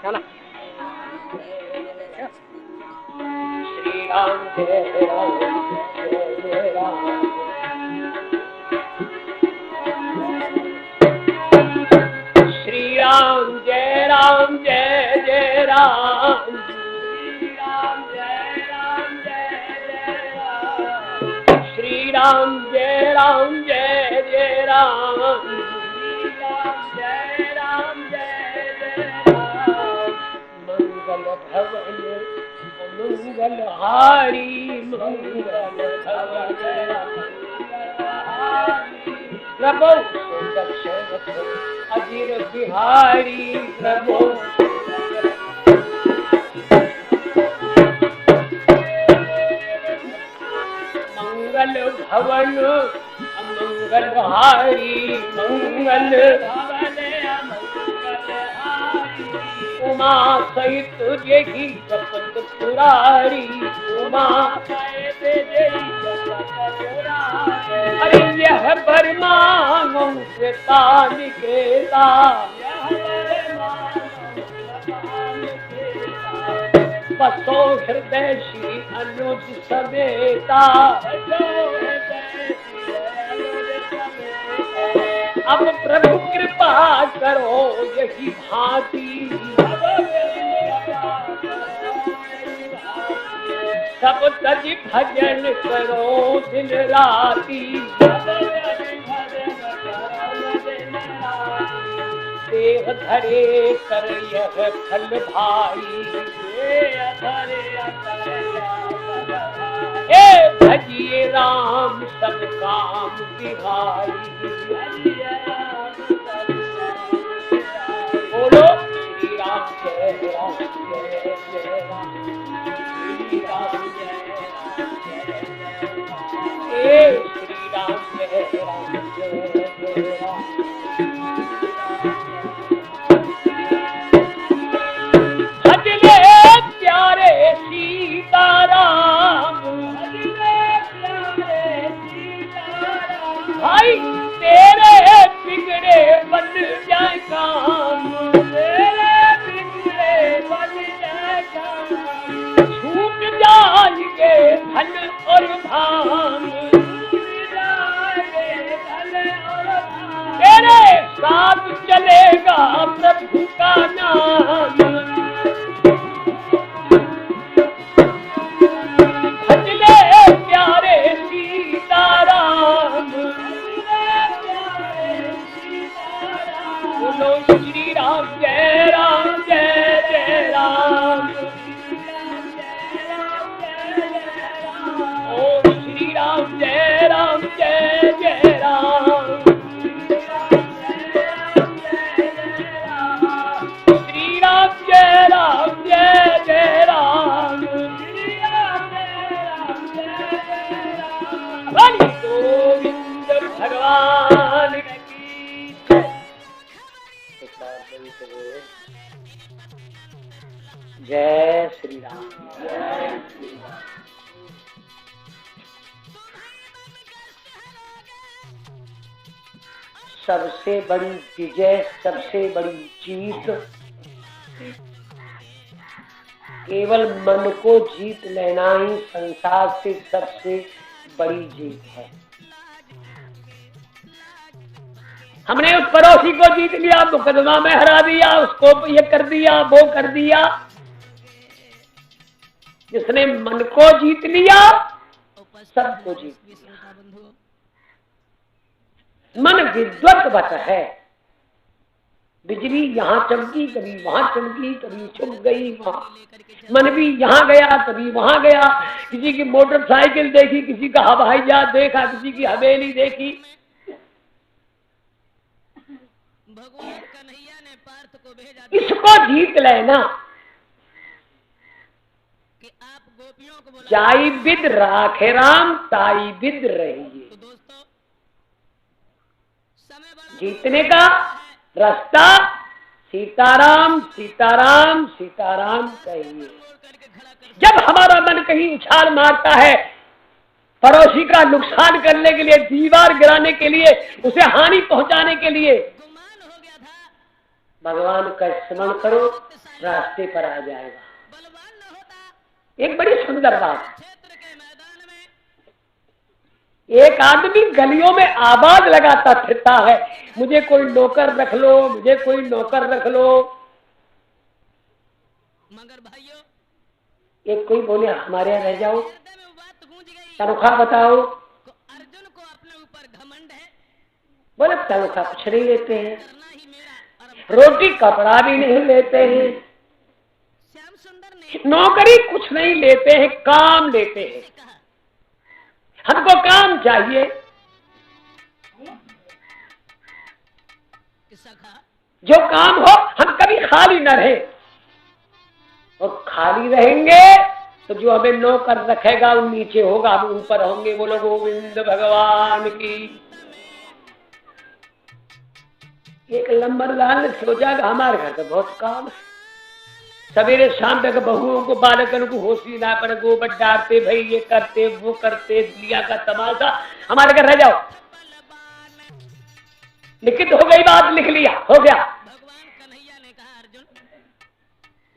चला। श्री राम जय राम जय राम, श्री राम जय राम जय जय राम, श्री राम जय राम जय जय राम, श्री राम जय राम जय जय राम, श्री राम जय राम जय जय राम। मंगल भवन मंगल हारी, मंगल भवन प्रभु दक्षिण अजीर बिहारी, प्रभु मंगल भवन अमंगल हारी, मंगल भवन अमंगल हारी, उमा सहित जेहि जपत पुरारी, उमा सहित जेहि जपत पुरारी। अरे यह बरमानों से तानिकेता, बसो हृदय श्री अनुज समेता, अब प्रभु कृपा करो यही भांति, सब तज भजन करो दिन राती, देह धरे कर यह फल भाई, ए भजिए राम सब काम बिहाई, बोलो श्री राम जय राम जय जय राम, श्री राम जय राम जय जय राम, ए श्री राम जय राम जय जय राम। भजले प्यारे सीताराम, भाई तेरे बिगड़े बन जाए काम, तेरे बिगड़े बन जाए काम, छूट जाएंगे धन और धाम, तेरे साथ चलेगा प्रभु का नाम। भजले प्यारे सीताराम, बोलो श्री राम जय राम जय जय राम, ओ श्री राम जय राम जय जय राम, श्री राम जय राम जय जय राम, हरि गोविंद भगवान की जय श्री राम। जय श्री राम। सबसे बड़ी विजय, सबसे बड़ी जीत केवल मन को जीत लेना ही संसार से सबसे बड़ी जीत है। हमने उस पड़ोसी को जीत लिया, मुकदमा में हरा दिया, उसको ये कर दिया, वो कर दिया। जिसने मन को जीत लिया सबको जीत लिया। मन विद्वत है, बिजली यहाँ चमकी, कभी वहां चमकी, कभी छुप गई वहां, मन भी यहाँ गया, कभी वहां गया। किसी की मोटरसाइकिल देखी, किसी का हवाई जहाज देखा, किसी की हवेली देखी। इसको जीत लेना। जाई बिद राखे राम, ताई बिद रहिए। जीतने का रास्ता सीताराम सीताराम सीताराम कहिए। जब हमारा मन कहीं उछाल मारता है पड़ोसी का नुकसान करने के लिए, दीवार गिराने के लिए, उसे हानि पहुंचाने के लिए, भगवान का स्मरण करो, रास्ते पर आ जाएगा। एक बड़ी सुंदर बात, एक आदमी गलियों में आवाज लगाता फिरता है, मुझे कोई नौकर रख लो, मुझे कोई नौकर रख लो। मगर भाइयों, एक कोई बोले हमारे यहाँ रह जाओ, तनख्वाह बताओ। अर्जुन को अपने ऊपर घमंड है, बोले तनख्वाह कुछ नहीं लेते हैं, रोटी कपड़ा भी नहीं लेते हैं, नौकरी कुछ नहीं लेते हैं, काम लेते हैं, हमको काम चाहिए। जो काम हो, हम कभी खाली न रहे, और खाली रहेंगे तो जो हमें नौकर रखेगा वो नीचे होगा, हम ऊपर होंगे। बोलो गोविंद भगवान की। एक लंबरदार ने सोचा कि हमारे घर का बहुत काम है, सवेरे शाम तक बहुओं को बालकन को होशी ना पड़े, गोबर डालते, भाई ये करते वो करते, दुनिया का तमाशा, हमारे घर रह जाओ। लिखित हो गई बात, लिख लिया, हो गया।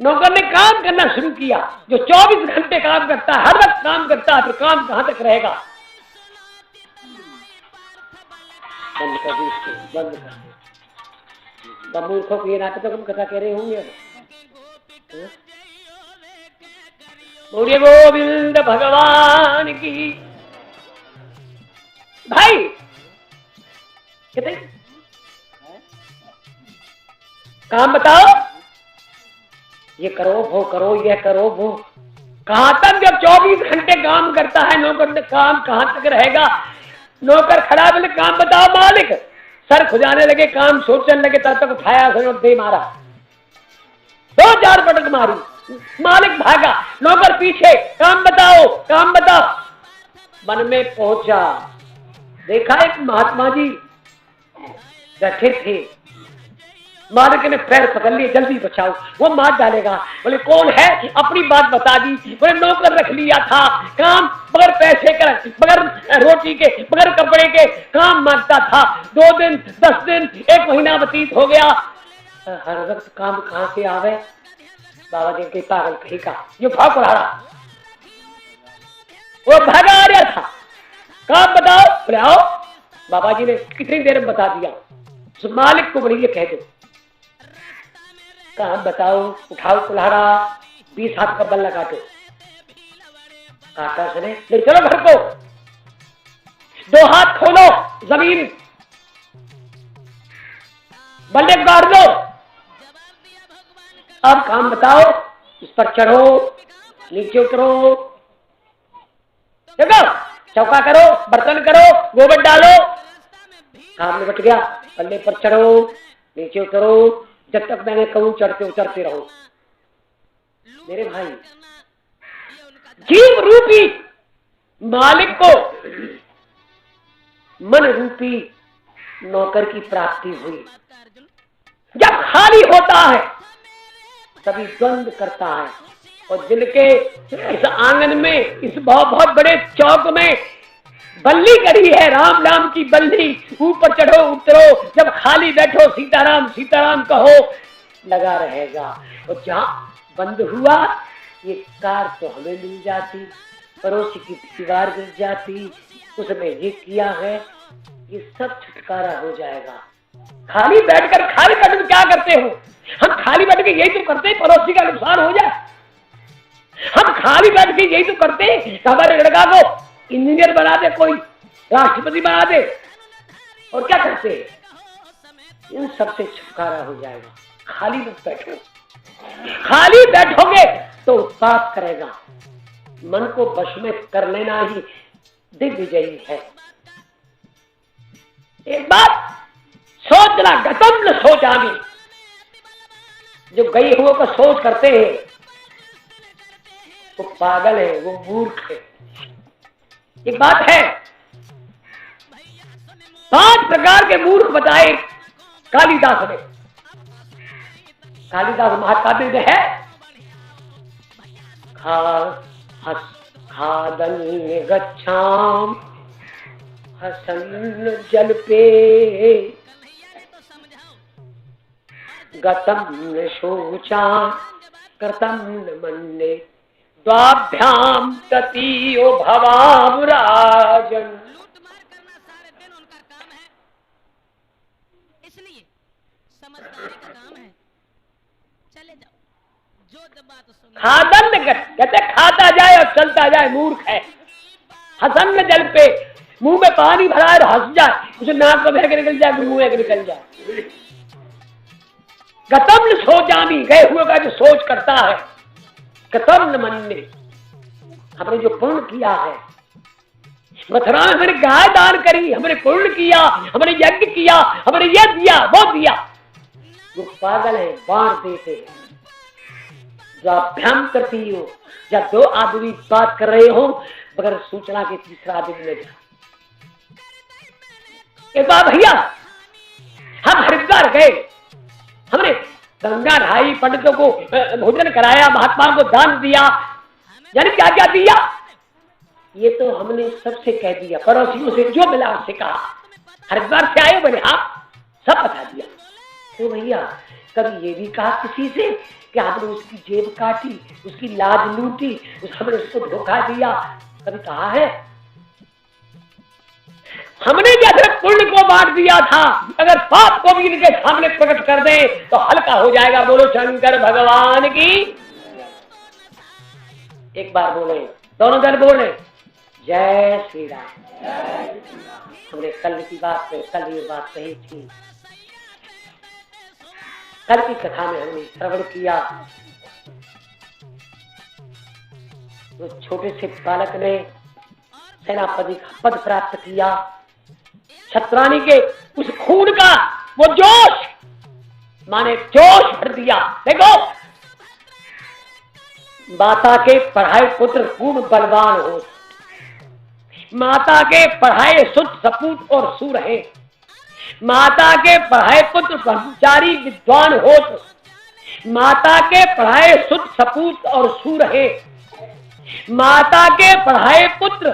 नौकर ने काम करना शुरू किया, जो 24 घंटे काम करता है, हर वक्त काम करता है, तो काम कहां तक रहेगा। बंद कर दी इसको, बंद कर दी। मूर्खों को ये नाते तो तुम कथा कह रहे होंगे। बोलिए गोविंद भगवान की। भाई कहते काम बताओ, ये करो वो करो, ये करो वो, कहां तक। जब 24 घंटे काम करता है नौकर, काम कहां तक रहेगा। नौकर खड़ा बोले काम बताओ मालिक। सर खुजाने लगे, काम सोचने लगे, तब तक उठाया, सर दे मारा, 2-4 पटक मारी, मालिक भागा, नौकर पीछे, काम बताओ काम बताओ। वन में पहुंचा, देखा एक महात्मा जी बैठे थे, मालिक ने पैर पकड़ लिए, जल्दी बचाओ वो मार डालेगा। बोले कौन है, अपनी बात बता दी। बोले नौकर रख लिया था, काम बगैर पैसे का, बगैर रोटी के, बगैर कपड़े के काम मांगता था। 2 दिन 10 दिन 1 महीना व्यतीत हो गया, हर वक्त काम कहां से आवे। बाबा जी के पागल कहीं का जो भाव पढ़ा रहा, वो भागा आ रहा था, काम बताओ। बोले आओ। बाबा जी ने कितनी देर में बता दिया। मालिक को बोलिए कह दो, काम बताओ। उठाओ कुल्हाड़ा, 20 हाथ का बल्ला काटो, काटा सुने, ले चलो घर को, 2 हाथ खोलो, जमीन बल्ले गाड़ दो। अब काम बताओ, इस पर चढ़ो, नीचे उतरो, देखो चौका करो, बर्तन करो, गोबर डालो। काम निपट गया, पल्ले पर चढ़ो, नीचे उतरो, जब तक मैंने कहूं चढ़ते उतरते रहो। मेरे भाई, जीव रूपी मालिक को मन रूपी नौकर की प्राप्ति हुई। जब खाली होता है तभी द्वंद करता है, और दिल के इस आंगन में, इस बहुत बड़े चौक में बल्ली करी है, राम नाम की बल्ली। ऊपर चढ़ो उतरो, जब खाली बैठो सीताराम सीताराम कहो, लगा रहेगा। और जहां बंद हुआ, ये कार तो हमें मिल जाती, पड़ोसी की दीवार गिर जाती, उसमें ये किया है, ये सब छुटकारा हो जाएगा। खाली बैठकर क्या करते हो। हम खाली बैठ के यही तो करते हैं, पड़ोसी का नुकसान हो जाए। हम खाली बैठ के यही तो करते हैं, हमारे लड़का को इंजीनियर बना दे, कोई राष्ट्रपति बना दे, और क्या करते हैं। इन सबसे छुटकारा हो जाएगा। खाली मत बैठो, खाली बैठोगे तो उत्पात करेगा। मन को वश में कर लेना ही दिग्विजयी है। एक बात सोचना, गतम न सोचामी। जो गए हुए को सोच करते हैं वो पागल है, वो मूर्ख है। एक बात है, 5 प्रकार के मूर्ख बताए कालिदास ने। कालिदास महाकाव्य में है, खादन गच्छाम हसन जल पे गतम न शोचा कृतम न मन्ये द्वाभ्याम ततीयो भवामुराजन। लूट मार करना सारे दिन उनका काम है, इसलिए समझदारी का काम है। चले जाओ, जो बात सुन खादन कहते खाता जाए और चलता जाए मूर्ख है। हसन में जल पे मुंह में पानी भरा है हंस जाए, उसे नाक में बह के निकल जाए, मुंह में निकल जाए। गतम न सोचामी, गए हुए का जो सोच करता है, गतम न मन्ये, हमने जो पुण्य किया है, मथुरा में हमने गाय दान करी, हमने पुण्य किया, हमने यज्ञ किया, हमने ये दिया वो दिया। वो पागल है, बांट देते हैं। जो अभ्याम करती हो, जब दो आदमी बात कर रहे हो बगैर सूचना के तीसरा आदमी न जाए। एक बार भैया हम हरिद्वार गए, हमने गंगा नहाई, पंडितों को भोजन कराया, महात्माओं को दान दिया, यानी क्या क्या दिया ये तो हमने सबसे कह दिया, पड़ोसियों से जो मिला उससे कहा। हरिद्वार से आए बोले हाँ, सब बता दिया। तो भैया कभी ये भी कहा किसी से कि आपने उसकी जेब काटी, उसकी लाज लूटी, हमने उसको धोखा दिया, कभी कहा है? हमने जैसे पुण्य को बांट दिया था, अगर पाप को भी इनके सामने प्रकट कर दे तो हल्का हो जाएगा। बोलो शंकर भगवान की। एक बार बोले, दोनों दल बोले जय श्री राम। हमने कल की बात पे कल ये बात कही थी, कल की कथा में हमने श्रवण किया। वो छोटे से बालक ने सेनापति का पद प्राप्त किया, छत्रानी के उस खून का वो जोश, माने जोश भर दिया। देखो माता के पढ़ाए पुत्र पूर्ण बलवान हो, माता के पढ़ाए सुत सपूत और सूर है, माता के पढ़ाए पुत्र ब्रह्मचारी विद्वान हो, माता के पढ़ाए सुत सपूत और सूर है, माता के पढ़ाए पुत्र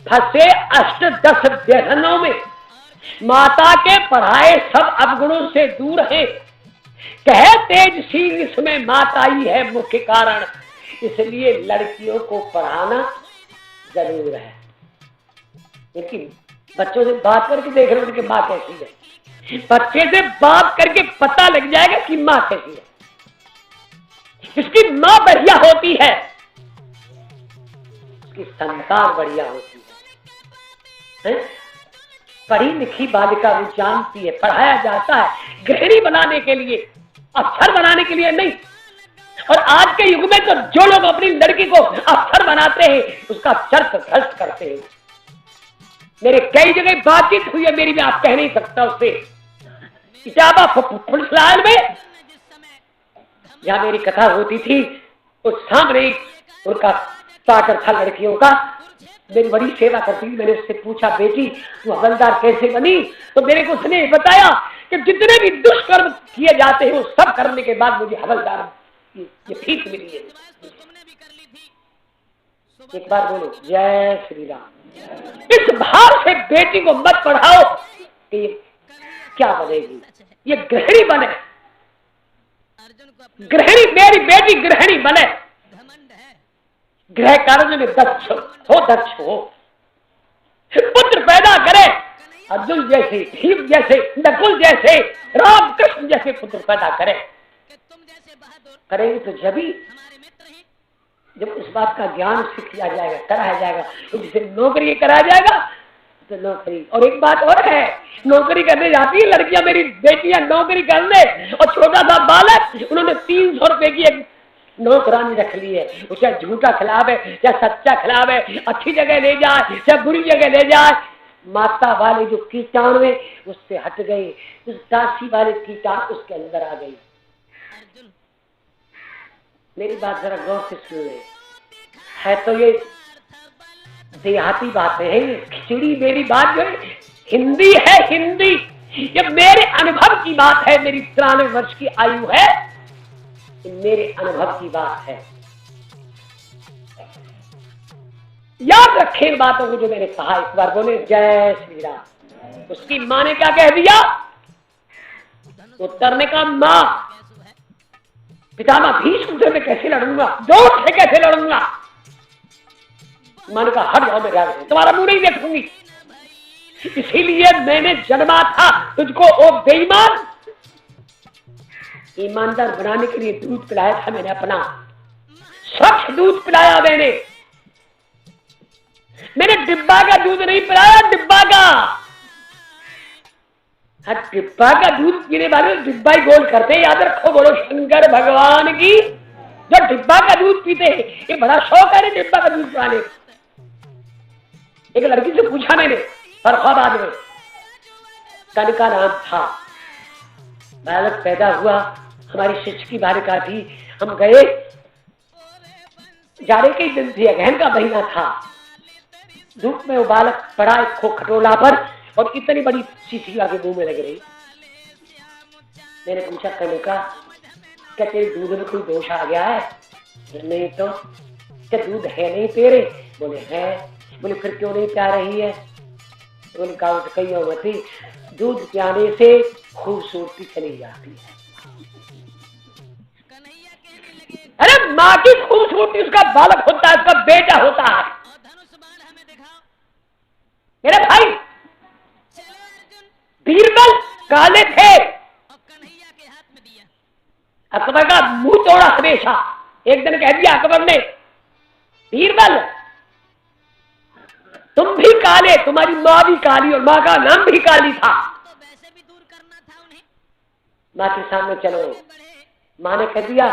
फंसे 8-10 व्यसनों में, माता के पढ़ाए सब अवगुणों से दूर है। कहे तेजशील इसमें माता ही है मुख्य कारण, इसलिए लड़कियों को पढ़ाना जरूर है। लेकिन बच्चों से बात करके देख रहे हो कि माँ कैसी है, बच्चे से बात करके पता लग जाएगा कि माँ कैसी है। इसकी माँ बढ़िया होती है, उसकी संतान बढ़िया होती है। पढ़ी लिखी बालिका वो जानती है, पढ़ाया जाता है गृहिणी बनाने के लिए, अफसर बनाने के लिए नहीं। और आज के युग में तो जो लोग अपनी लड़की को अफसर बनाते हैं उसका चरित्र भ्रष्ट करते हैं। मेरे कई जगह बातचीत हुई है मेरी, मैं आप कह नहीं सकता उससे। इटावा पुलिस लाइन में जहां मेरी कथा होती थी उस सामने उनका क्वार्टर था लड़कियों का, मेरी बड़ी सेवा करती थी। मैंने उससे पूछा बेटी तू हवलदार कैसे बनी? तो मेरे को उसने बताया कि जितने भी दुष्कर्म किए जाते हैं वो सब करने के बाद मुझे हवलदार ये फीस मिली है। एक बार बोलो जय श्री राम। इस भाव से बेटी को मत पढ़ाओ कि क्या बनेगी, ये गृहिणी बने, गृहिणी, मेरी बेटी गृहिणी बने, गृह कार्य में दक्ष हो, पुत्र पैदा करे, अर्जुन जैसे, भीम जैसे, नकुल जैसे, राम कृष्ण जैसे पुत्र पैदा करे। करेंगे तो जब इस बात का ज्ञान सिखाया जाएगा, कराया जाएगा, तो जिसे नौकरी कराया जाएगा तो नौकरी। और एक बात और है, नौकरी करने जाती है लड़कियां, मेरी बेटियां नौकरी करने, और छोटा सा बालक उन्होंने 300 रुपए की एक नौकरानी रख ली है, उसे झूठा खिलावे या सच्चा खिलावे, अच्छी जगह ले जाए या बुरी जगह ले जाए, माता वाले जो कीटाणु है उससे हट गए, उस दासी वाले कीटाणु उसके अंदर आ गई। मेरी बात जरा गौर से सुन ले, है तो ये देहाती बातें हैं, खिचड़ी मेरी बात जो है हिंदी है, हिंदी। ये मेरे अनुभव की बात है, मेरी 93 वर्ष की आयु है, ये मेरे अनुभव की बात है। याद रखें इन बातों को जो मैंने कहा। एक बार बोले जय श्री राम। उसकी माँ ने क्या कह दिया? उत्तर ने कहा माँ पितामह भीष्म से मैं कैसे लड़ूंगा, जोर से कैसे लड़ूंगा। मैंने कहा हट जाओ मेरे आगे, तुम्हारा मुंह नहीं देखूंगी। इसीलिए मैंने जन्मा था तुझको ओ बेईमान। ईमानदार बनाने के लिए दूध पिलाया था मैंने, अपना स्वच्छ दूध पिलाया मैंने डिब्बा का दूध नहीं पिलाया, डिब्बा का। हाँ, डिब्बा का दूध पीने वाले डिब्बा ही गोल करते हैं, याद रखो। बोलो शंकर भगवान की। जो डिब्बा का दूध पीते हैं, ये बड़ा शौक है डिब्बा का दूध पिलाने। एक लड़की से पूछा मैंने फर्रुखाबाद में, कनिका नाम था, बालक पैदा हुआ, हमारी शिक्षकी बालिका थी। हम गए, जाड़े के दिन थी, अगहन का महीना था, धूप में वो बालक पड़ा एक खटोला पर और इतनी बड़ी शीशी आके मुंह में लग रही। मैंने पूछा कनिका क्या तेरे दूध में कोई दोष आ गया है? नहीं तो। क्या दूध है नहीं तेरे? बोले है। बोले फिर क्यों नहीं प्या रही है? बोले कहा कही होती, दूध पियाने से खूबसूरती चली जाती है। अरे माँ की खूबसूरती उसका बालक होता है, उसका बेटा होता है। मेरे भाई बीरबल काले थे, अकबर का मुंह तोड़ा हमेशा। एक दिन कह दिया अकबर ने, बीरबल तुम भी काले, तुम्हारी माँ भी काली और माँ का नाम भी काली था। माँ के सामने चलो। माँ ने कह दिया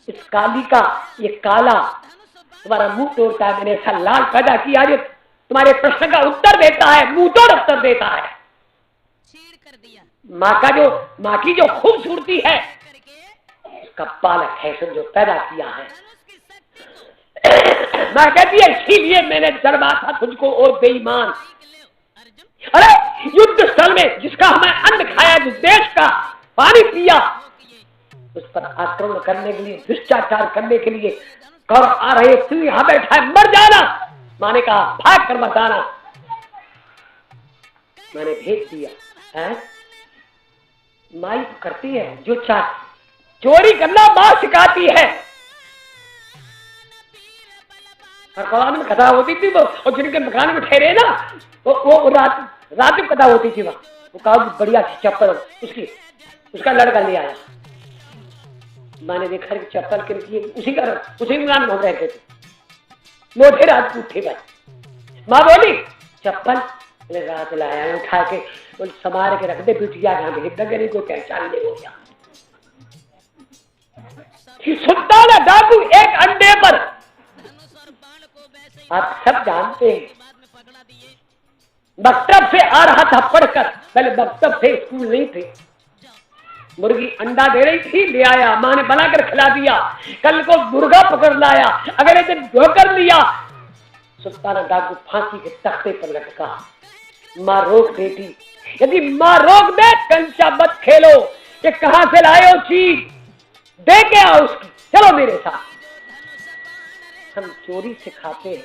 इस काली का ये काला तुम्हारा मुंह तोड़ता है, मैंने ऐसा लाल पैदा किया जो तुम्हारे प्रश्न का उत्तर देता है, मुंह तोड़ उत्तर देता है। माँ की जो खूबसूरती है उसका बालक है जो पैदा किया है। माँ कहती है इसीलिए मैंने जन्मा था तुझको और बेईमान। अरे युद्ध स्थल में जिसका हमें अन्न खाया, जिस देश का पानी पिया, उस पर आक्रमण करने के लिए, दुष्टाचार करने के लिए कौरव आ रहे, तू यहां बैठा है, मर जाना। माँ ने कहा भाग कर मत आना। मैंने भेज दिया है। माई तो करती है जो चाह, चोरी करना माँ सिखाती है। और कौन में कथा होती थी वो, और जिनके मकान में ठहरे ना, वो रात में कथा होती थी वहां। वो कहा बढ़िया चप्पल उसका लड़का ले आया। मैंने देखा कि चप्पल के उसी मकान में रहते थे, मोटे राजपूत थे भाई। माँ बोली चप्पल रात लाया, उठा के संभाल के रख दे, बिटिया को पहचान नहीं हो गया। सुल्तान डाकू एक अंडे पर, आप सब जानते हैं, मकतब से आ रहा था पढ़कर। पहले मकतब से स्कूल नहीं थे। मुर्गी अंडा दे रही थी, ले आया, माँ ने बनाकर खिला दिया। कल को मुर्गा पकड़ लाया, अगले दिन धोकर लिया। सुल्ताना डाकू फांसी के तख्ते पर लटका। माँ रोक देती, यदि माँ रोक दे कंचा मत खेलो, ये कहां से लाए हो चीज, दे के आओ उसकी, चलो मेरे साथ। हम चोरी सिखाते हैं,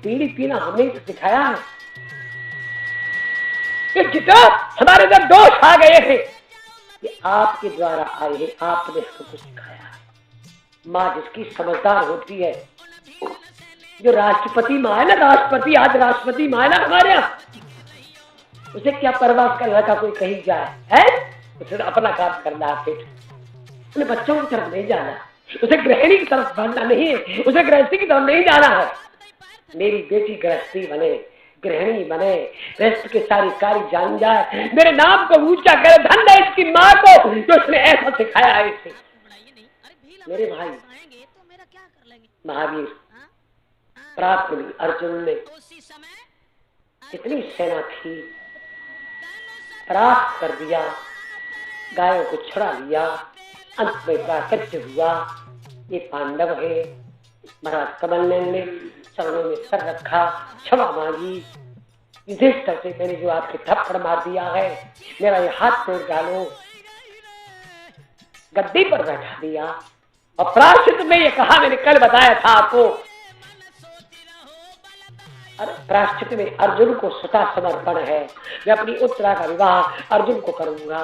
बीड़ी पीना हमने सिखाया है। ये जितना हमारे अंदर दोष आ गए हैं ये आपके द्वारा आए हैं, आपने हमको सिखाया। माँ जिसकी समझदार होती है, जो राष्ट्रपति माँ है ना, राष्ट्रपति, आज राष्ट्रपति माँ है ना हमारे यहाँ, उसे क्या परवाह का लड़का कोई कहीं जाए है, उसे अपना काम करना है। फिर उन्हें बच्चों की तरफ नहीं जाना, उसे गृहिणी की तरफ बढ़ना नहीं है, उसे गृहस्थी की तरफ नहीं जाना है। मेरी बेटी गृहस्थी बने, गृहिणी बने, गृहस्थ के सारी कार्य जान जाए, मेरे नाम को ऊंचा करे। धन्य है इसकी माँ को जो उसने ऐसा सिखाया है इसे। मेरे भाई महावीर प्राप्त हुई, अर्जुन ने कितनी सेना थी, प्राप्त कर दिया, गायों को छुड़ा लिया, अंत में प्राकट्य हुआ। ये पांडव है। महाराज कमल ने चरणों में सर रखा, क्षमा मांगी। युधिष्ठिर से मैंने जो आपके थप्पड़ मार दिया है, मेरा ये हाथ तोड़ डालो, गद्दी पर बैठा दिया। और प्रायश्चित में ये कहा, मैंने कल बताया था आपको, प्रायश्चित में अर्जुन को स्वतः समर्पण है। मैं अपनी उत्तरा का विवाह अर्जुन को करूंगा।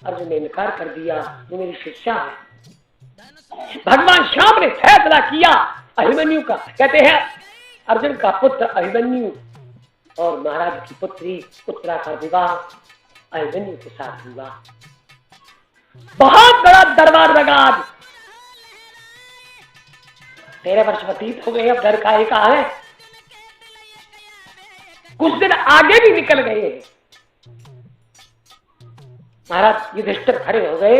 अर्जुन ने इनकार कर दिया, वो मेरी शिक्षा है। भगवान श्याम ने फैसला किया अभिमन्यु का, कहते हैं अर्जुन का पुत्र अभिमन्यु और महाराज की पुत्री उत्तरा का विवाह अभिमन्यु के साथ हुआ। बहुत बड़ा दरबार लगा। आज 13 वर्ष व्यतीत हो गए, अब घर का एक है, कुछ दिन आगे भी निकल गए हैं। महाराज युधिष्ठिर खड़े हो गए,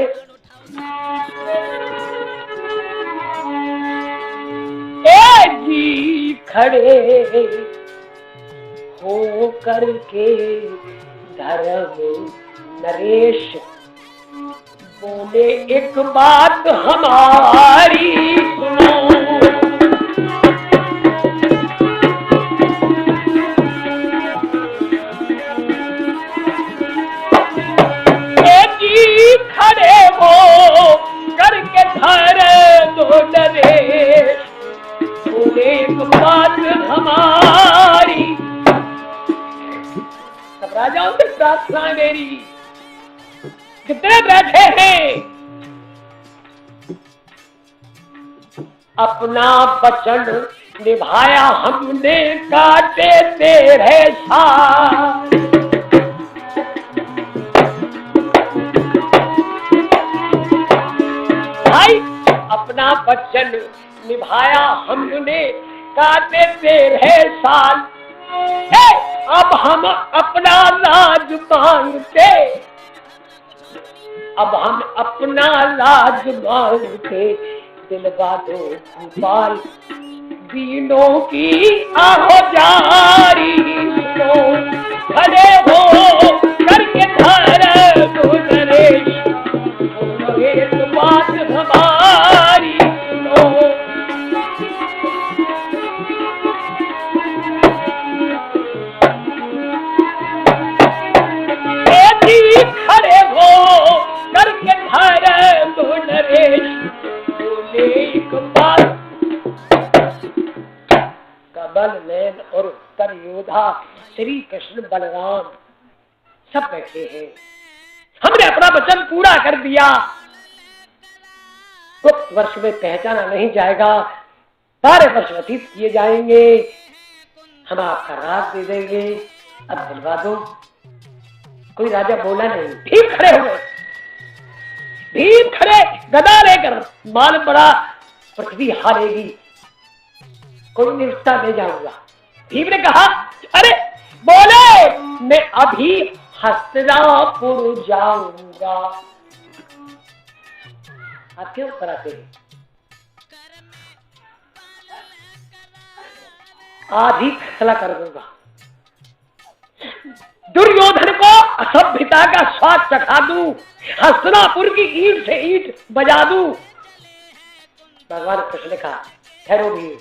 ए जी खड़े हो करके धर्म नरेश बोले एक बात हमारी सुनो। खड़े हो करके धर दो नरेश बोले एक बात हमारी। सब राजाओं से प्रार्थना मेरी, कितने बैठे हैं, अपना वचन निभाया हमने काटे तेरे साथ। भाई अपना वचन निभाया हमने काटे तेरे साल, अब हम अपना लाज मांगते, अब हम अपना लाज मांगते, दिलवा दो गोपाल दीनों की आहो जारी सुनो। खड़े हो करके धर दो नरेश एक बात हमारी सुनो। खड़े हो करके धर दो नरेश बोले एक बात। कमल नयन और उत्तर योधा श्री कृष्ण बलराम सब बैठे हैं। हमने अपना वचन पूरा कर दिया, गुप्त वर्ष में पहचाना नहीं जाएगा, 12 वर्ष व्यतीत किए जाएंगे, हम आपका राज दे देंगे, अब दिलवा दो। कोई राजा बोला नहीं, भीम खड़े हो गए, भीम खड़े गदा लेकर, माल बड़ा पृथ्वी हारेगी, कोई निष्ठा ले जाऊंगा। भीम ने कहा अरे बोले मैं अभी हस्तिनापुर जाऊंगा। आप क्यों कराते हैं? आज ही फैसला कर दूंगा, दुर्योधन को असभ्यता का स्वाद चखा दूं, हस्तिनापुर की ईंट से ईंट बजा दूं। भगवान कृष्ण ने कहा ठहरो भीम,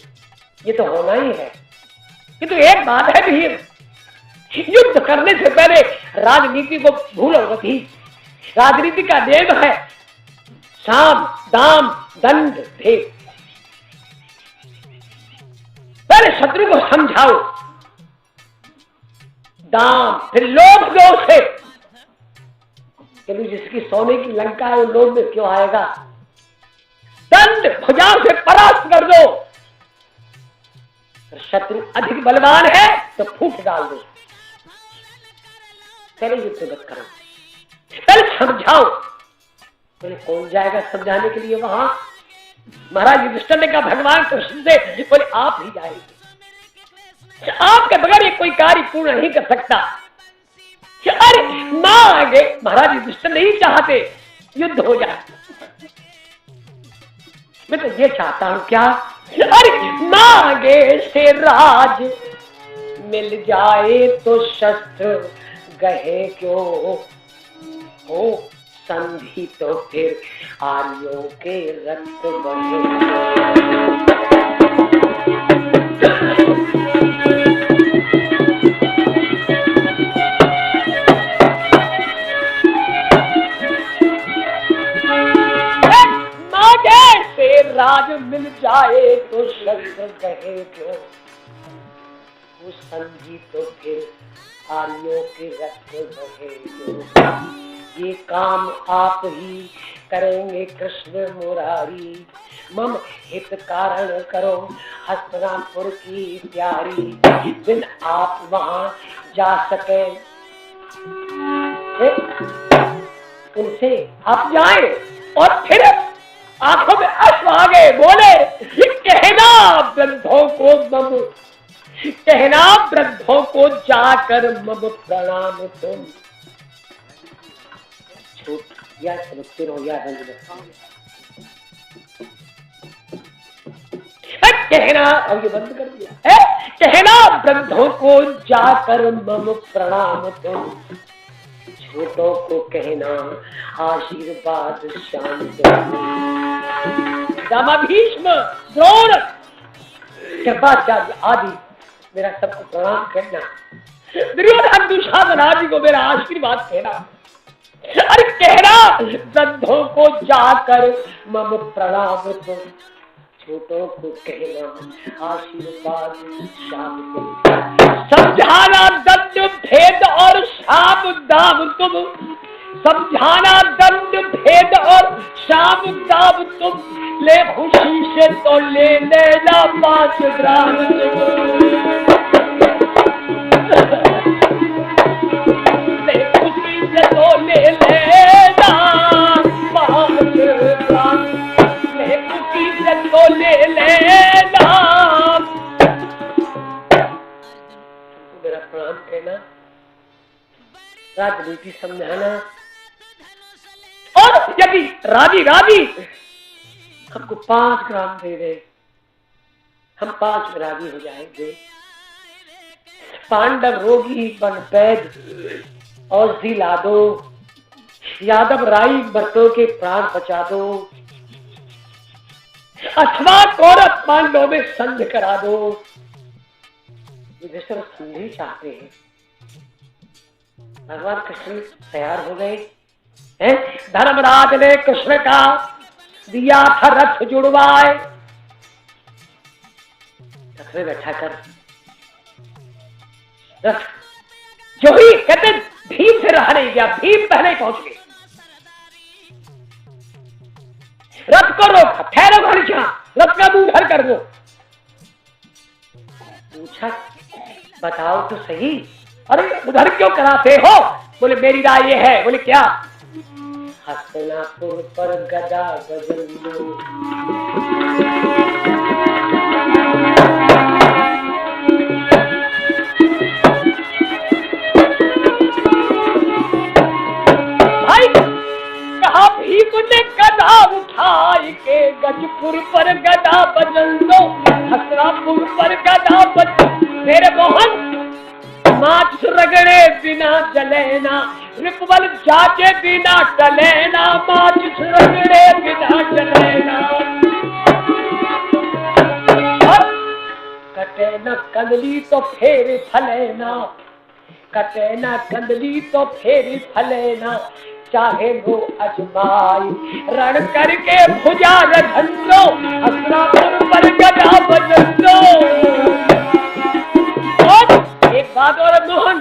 ये तो होना ही है, ये तो एक बात है भीम, युद्ध करने से पहले राजनीति को भूलो भी। राजनीति का नियम है साम दाम दंड भेद। पहले शत्रु को समझाओ, दाम फिर लोभ दोष है, जिसकी सोने की लंका है वो लोभ में क्यों आएगा। दंड भुजाओं से परास्त कर दो, शत्रु अधिक बलवान है तो फूट डाल दो। पहले युद्ध मत करो, पहले समझाओ। पहले कौन जाएगा समझाने के लिए वहां? महाराज युधिष्ठिर ने कहा भगवान कृष्ण से, बोले आप ही जाएंगे, आपके बगैर ये कोई कार्य पूर्ण नहीं कर सकता। अरे मां आगे महाराज युधिष्ठिर नहीं चाहते युद्ध हो जाए, मैं तो ये चाहता हूं क्या, अरे मांगे से राज मिल जाए तो शस्त्र गहे क्यों हो, संधि तो फिर आर्यों के रक्त बहे। मांगे से राज मिल जाए तो शस्त्र गहे क्यों, वो संधि तो फिर आर्यों के रक्त बहे क्यों। ये काम आप ही करेंगे कृष्ण मुरारी। मम हित कारण करो हस्तिनापुर की प्यारी, बिन आप वहां जा सके उनसे आप जाए। और फिर आंखों में अश्रु आ गए, बोले कहना वृद्धों को मम, कहना वृद्धों को जाकर मम प्रणाम तुम। छूट या समझते रहो या रंग कहना, अब ये बंद कर दिया है, कहना वृद्धों को जाकर मम प्रणाम तुम, छोटों को कहना आशीर्वाद शांत। रामा भीष्म द्रोण कृपाचार्य आदि मेरा सबको प्रणाम कहना, दुर्योधन दुशासन आदि को मेरा आशीर्वाद कहना। अरे कहना वृद्धों को जाकर मम प्रणाम तुम, छोटों को कहना आशीर्वाद शांत। समझाना दंड भेद और शाम दाम तुम, समझाना दंड भेद और शाम दाम तुम, ले खुशी से तो ले लेना 5 ग्राम। ले खुशी से तो ले लेना 5 ग्राम, ले खुशी से तो ले लेना। मेरा प्रणाम कहना, राजनीति समझाना, और यदि राजी हमको 5 ग्राम दे दे, हम 5 में राजी हो जाएंगे। पांडव रोगी बन पैद और जिला दो, यादव राई मर्दों के प्राण बचा दो, अथवा कौरव पांडवों में संधि करा दो। युधिष्ठिर संधि चाहते हैं। भगवान कृष्ण तैयार हो गए हैं। धर्मराज ने कृष्ण का दिया था रथ जुड़वाए, रथ में बैठा कर रथ जो ही कहते भीम से रहा नहीं गया, भीम पहले पहुंच गए। रथ को रोका, ठहरो घनश्याम, रथ का मुंह भर कर दो। पूछा बताओ तो सही, अरे उधर क्यों कराते हो? बोले मेरी राय ये है। बोले क्या? हस्तिनापुर पर गदा बदल दो, भाई कहा भीम ने गदा उठाई के गजपुर पर गदा बदल दो, हस्तिनापुर पर गदा बदल। मेरे मोहन माछ रगड़े बिना जलेना, रिपबल जाके बिना टलेना, माछ रगड़े बिना जलेना। कटे न कंदली तो फेर फलेना, कटे न कंदली तो फेर फलेना, चाहे लो अजमाई रण करके भुजा रखो, हस्तिनापुर पर गदा बदल दो। एक बात और मोहन,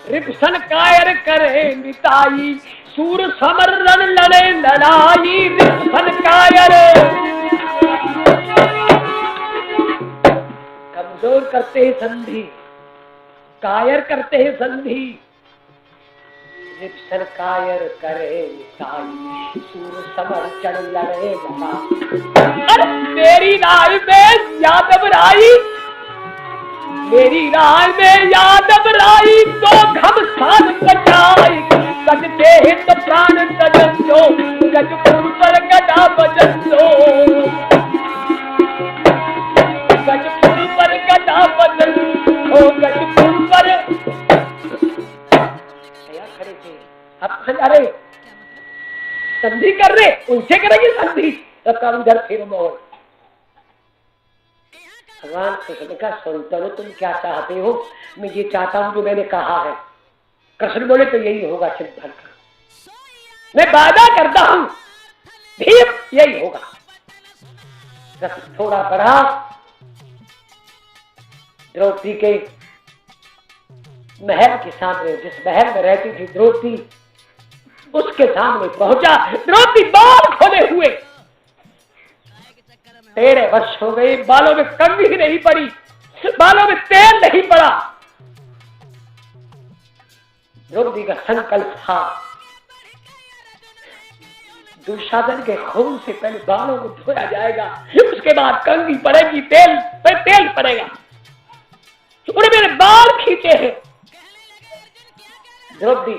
रिपसन कायर करे मिताई, सूर समर रण लड़े लड़ाई, रिपसन कायर कमजोर करते हैं संधि, कायर करते हैं संधि, रिपसन कायर करे मिताई, सूर समर चढ़ लड़े लड़ाई। अरे मेरी राय में यादव राई, मेरी राय में यादव राई तो घमसान बचाई, कटते हित प्राण तजन दो, गजपुर पर गदा बदल दो, गजपुर पर गदा बदल दो, गजपुर पर। खड़े थे अब, अरे संधि कर रहे, उनसे करेंगे संधि, तब का उधर फिर मोहन। भगवान कृष्ण का सुनते हो, तुम क्या चाहते हो? मैं ये चाहता हूं जो मैंने कहा है। कृष्ण बोले तो यही होगा, चिंता कर, मैं वादा करता हूं भीम यही होगा। रथ थोड़ा बढ़ा, द्रौपदी के महल के सामने, जिस महल में रहती थी द्रौपदी, उसके सामने पहुंचा। द्रौपदी बाल खोले हुए, तेरे वर्ष हो गए, बालों में कंघी नहीं पड़ी, बालों में तेल नहीं पड़ा। द्रौपदी का संकल्प था दुशासन के खून से पहले बालों को धोया जाएगा, उसके बाद कंघी पड़ेगी, तेल पड़ेगा। उन्होंने मेरे बाल खींचे हैं। द्रौपदी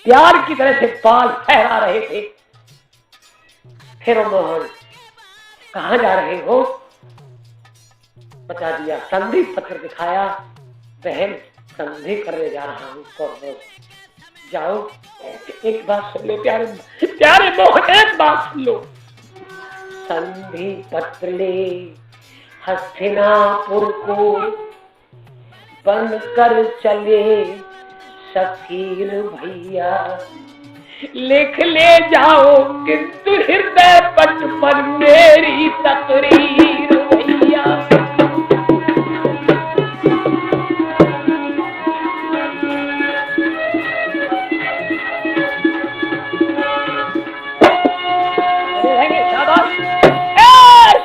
प्यार की तरह से बाल फहरा रहे थे। फिर मोहन, कहां जा रहे हो? बता दिया, संधि पत्र दिखाया। बहन, संधि करने जा रहा हूं। कहो, जाओ। एक बात सुन लो प्यारे प्यारे मोहन, एक बात सुन लो। संधि पत्र ले हस्तिनापुर को बनकर चले सफीर भैया। लिख ले जाओ किंतु हृदय पट पर मेरी तकरीर भैया।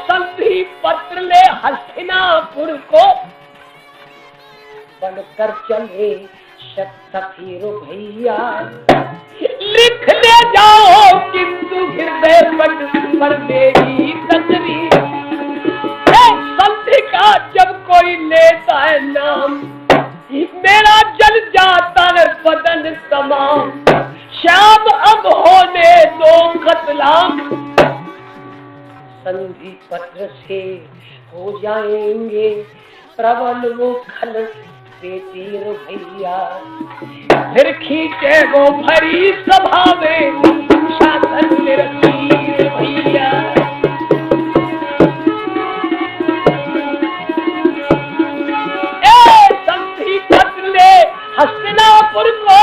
संधि पत्र ले हस्तिनापुर को बनकर चले सफीर भैया। लिख ले जाओ किंतु हृदय पट पर मेरी तकरीर। संधि का जब कोई लेता है नाम, मेरा जल जाता है बदन तमाम। शाम अब होने दो कतलाम, संधि पत्र से हो जाएंगे प्रबल वो खल बेतीर भैया। फिर खींचे वो भरी सभा में शासन निरतीर भैया। संधि पत्र ले हस्तिनापुर को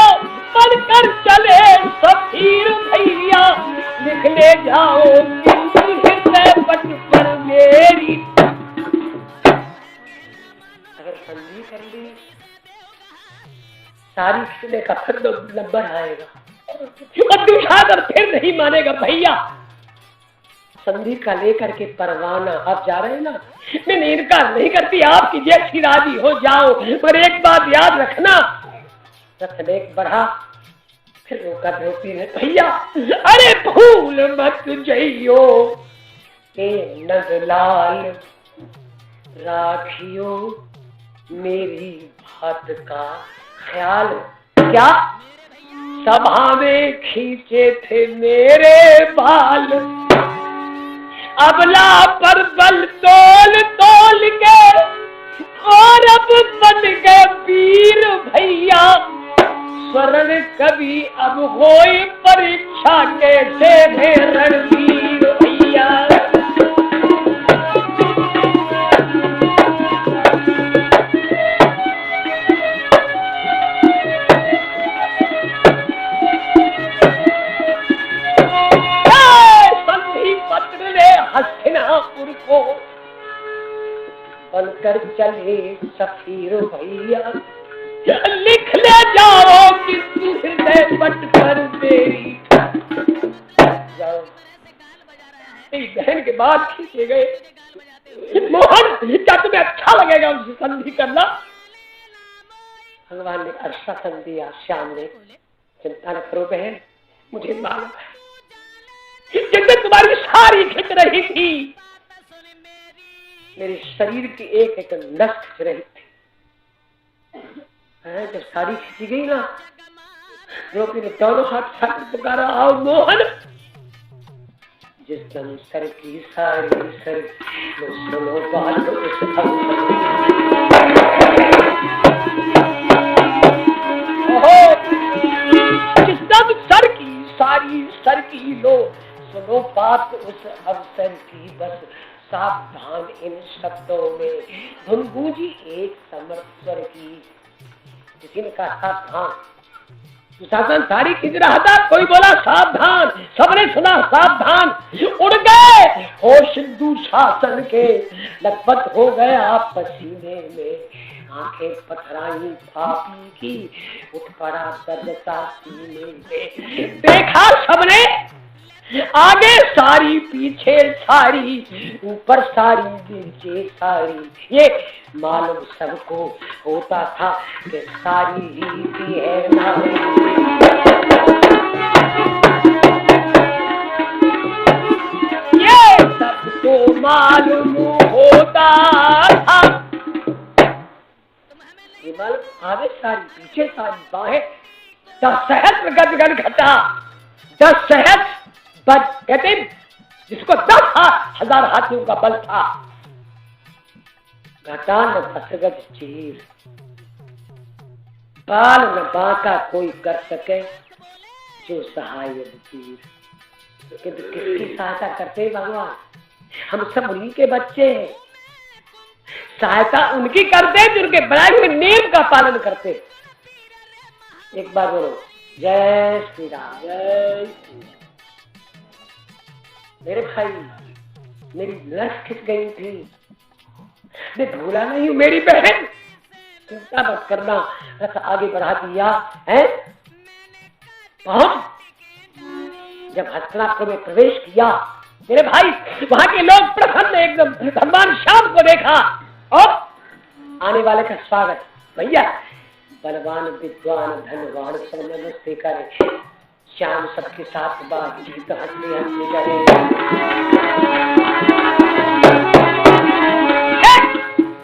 बनकर चले सफीर भैया। लिख ले जाओ किंतु हृदय पट पर मेरी। अगर संधि कर ली, सारी किले का फिर नंबर आएगा और दुशासन फिर नहीं मानेगा। भैया, संधि का लेकर के परवाना आप जा रहे हैं ना, मैं इनकार नहीं करती, आपकी जैसी राजी हो जाओ, पर एक बात याद रखना। रखने बढ़ा, फिर रोका रोती है। भैया, अरे भूल मत जइयो के नगलाल राखियो मेरी बात का ख्याल। क्या सभा में खींचे थे मेरे बाल, अबला पर बल तोल तोल के और अब बन गए वीर भैया। स्वर्ण कवि अब होई परीक्षा कैसे है रणवीर भैया। संधि पत्र ले हस्तिनापुर को बनकर चले सफीर भैया। लिख ले जाओ किंतु हृदय पट पर मेरी। जाओ, बहन के बाद खींचे गए। मोहन, क्या तुम्हें अच्छा लगेगा उनसे संधि करना? भगवान ने आश्वासन दिया। श्याम ने, चिंता न करो बहन, मुझे मालूम है जिसमें तुम्हारी सारी खिंच रही थी, मेरे शरीर की एक एक नस खिंच रही थी। जब सारी खिंची गई ना, द्रौपदी ने दोनों हाथ छाती पुकारा, आओ मोहन। जिस दम सर की सारी सर सुनो बात उस जिस दम सर की सारी सर की लो सुनो बात उस अवसर की। बस सावधान इन शब्दों में धुन गूंजी एक समर्थ स्वर की। किसी ने कहा सावधान, दुशासन साड़ी खींच रहा था, कोई बोला सावधान, सबने सुना सावधान। उड़ गए होश दुशासन के, लखपत हो गया पसीने में। आंखें पथराई पापी की, उठ पड़ा दर्द सा सीने में। देखा सबने, आगे सारी पीछे सारी, ऊपर सारी नीचे सारी। ये मालूम सबको होता था कि सारी ही है नारी। ये सबको मालूम होता था। ये मालूम आगे सारी पीछे सारी बाहें, 10 सहस्त्र गज घटा, 10 सहस्त्र कहते जिसको 10,000 हाथियों का बल था। घटा न 10 गज चीर, बाल न बांका कोई कर सके जो सहाय वीर। किसकी सहायता करते भगवान? हम सब उन्हीं के बच्चे हैं। सहायता उनकी करते हैं जिनके बनाए हुए नियम का पालन करते। एक बार बोलो जय श्री राम, जय श्री राम। मेरे भाई, मेरी नस खिंच गई थी, मैं भूला नहीं हूँ मेरी बहन, चिंता मत करना। रथ आगे बढ़ा दिया है, पहुंच जब हस्तिनापुर में प्रवेश किया मेरे भाई, वहां के लोग प्रसन्न एकदम। भगवान श्याम को देखा और आने वाले का स्वागत। भैया बलवान विद्वान धनवान सब नमस्ते करे, श्याम सबके साथ बातचीत हंसते हंसते करे।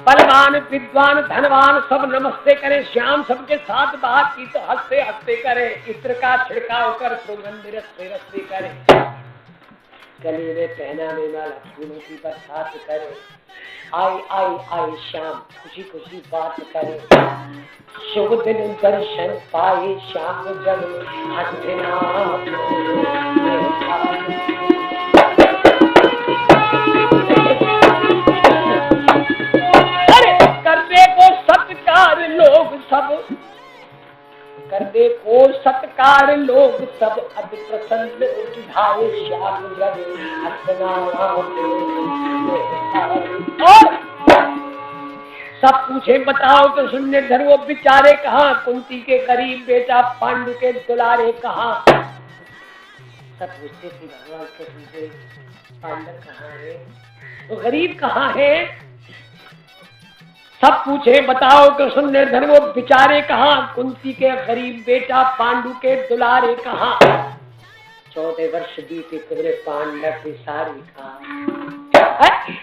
बलवान विद्वान धनवान सब नमस्ते करे, श्याम सबके साथ बातचीत हंसते हंसते करे। इत्र का छिड़काव कर सुगंध रस्ते करे, गले में पहनाने वाला फूलों की बरसात करे। आई आई आई श्याम खुशी खुशी बात करे, शुभ दिन दर्शन पाए श्याम जब हस्तिनापुर। अरे करने को सत्कार लोग सब, करने को सत्कार लोग सब, अति प्रसन्न उठाए श्याम जब हस्तिनापुर। और सब पूछे बताओ तो सुनने धर वो बिचारे कहाँ, कुंती के करीब बेटा पांडु के दुलारे कहाँ। सब पूछते थे भगवान के पूछे पांडव कहाँ है, वो गरीब कहाँ है। सब पूछे बताओ तो सुनने धर वो बिचारे कहाँ, कुंती के गरीब बेटा पांडु के दुलारे कहाँ। 14 वर्ष बीते तुमने पांडव विसारी कहाँ।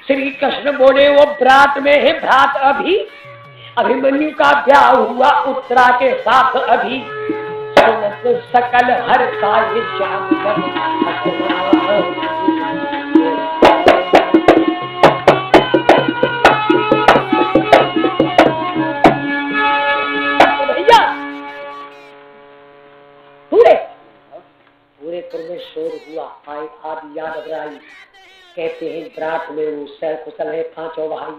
श्री कृष्ण बोले वो भ्रात में है भ्रात अभी, अभिमन्यु का ब्याह हुआ उत्तरा के साथ अभी। सुनत सकल हर साय श्याम भैया पूरे पुर में शोर हुआ। आई आदि यादव राई कहते हैं विराट में वो सह कुशल है 5 भाई।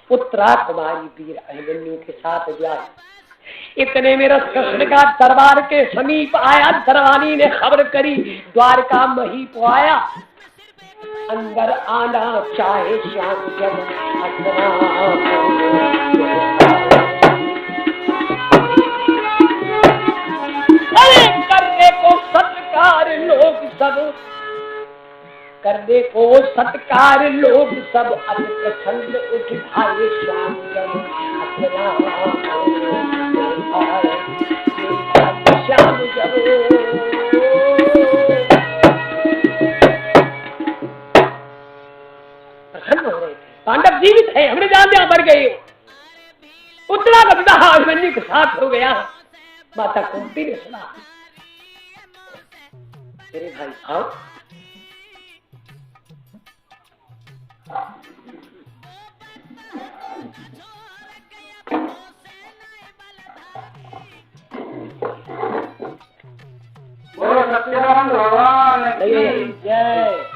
उत्तरा कुमारी वीर अभिमन्यु के साथ ब्याह। इतने में रस कृष्ण का दरबार के समीप आया। दरबारी ने खबर करी द्वारका महीप आया। अंदर आना चाहे श्याम जब अरे करने को सत्कार लोग सब, करने को सत्कार लोग सब, अति प्रसन्न उठाए श्याम जब श्याम जब। प्रसन्न हो रहे थे। पांडव जीवित है, हमने जान दिया मर गए। उत्तरा का विवाह अभिमन्यु के साथ हो गया। माता कुंती ने सुना, मेरे भाई आओ। बोलो सत्यनारायण भगवान की जय।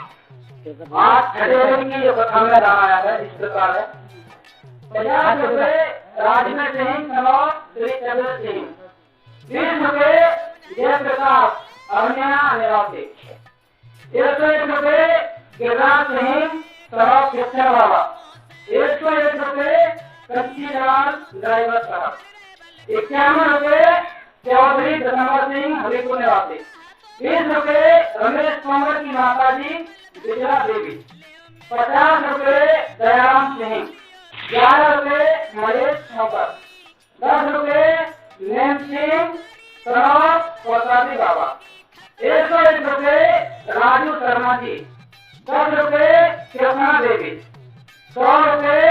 आज खड़े जो कथा में आया है इस प्रकार है। 50 रुपए राजन सिंह और श्री चंद्र सिंह, 20 रुपए जय प्रकाश अरण्या निवासी, 101 रुपए गिरिराज सिंह सौरभ कृष्ण बाबा, 101 रुपए कच्ची दाल ड्राइवर साहब। 51 रुपए चौधरी दशमर सिंह हरिपुर निवासी। 20 रुपए रमेश कुमार की माता जी विजया देवी। 50 रुपए दयाराम सिंह। 11 रुपए महेश नौकर। 10 रुपए नेम सिंह कोतवाली बाबा। 101 रुपए राजू शर्मा जी। 10 रुपए कृष्णा देवी। 100 रुपए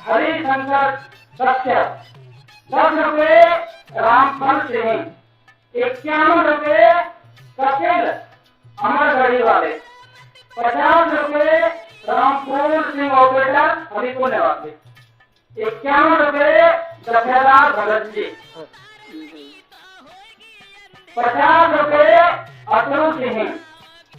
हरिशंकर सत्य। 10 रुपए रामफल सिंह। 51 रुपए कपिल अमरगढ़ी वाले। 50 रुपए रामपुर सिंह ऑपरेटर हरिपुर निवासी। 51 रुपए जफेदार भगत जी। 50 रुपए अतुल सिंह।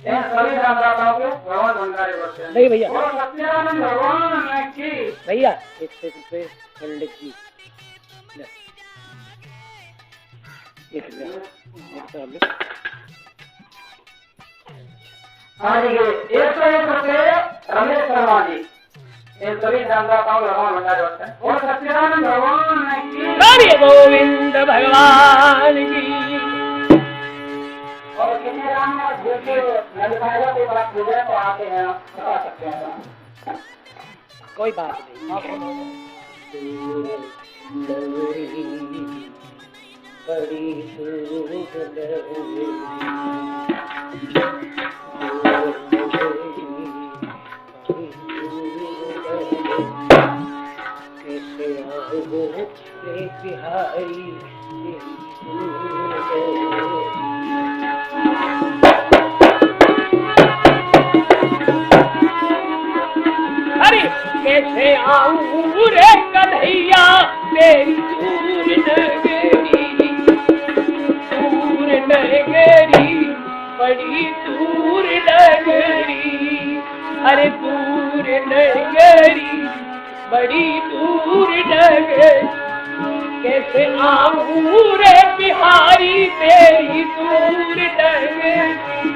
इन सभी दानदाताओं के भगवान भंडारी बख्शे। नहीं भैया, और सत्यानंद भगवान की भैया 100 रुपए पंडित जी। हाँ जी, 101 रुपए रमेश शर्मा जी। इन सभी दानदाताओं के भगवान भंडारी बख्शे। और सत्यानंद भगवान की हरि गोविंद भगवान की। और कितने राम देखिए नलिकाएगा कोई बात हो जाए तो आते हैं, बता सकते हैं। कोई बात नहीं। बड़ी कैसे आओ रे बिहारी कैसे आऊं रे कन्हैया तेरी दूर नगरी, दूर नगरी, बड़ी दूर नगरी, अरे दूर नगरी, बड़ी दूर नगरी, कैसे आऊं रे बिहारी तेरी दूर नगरी,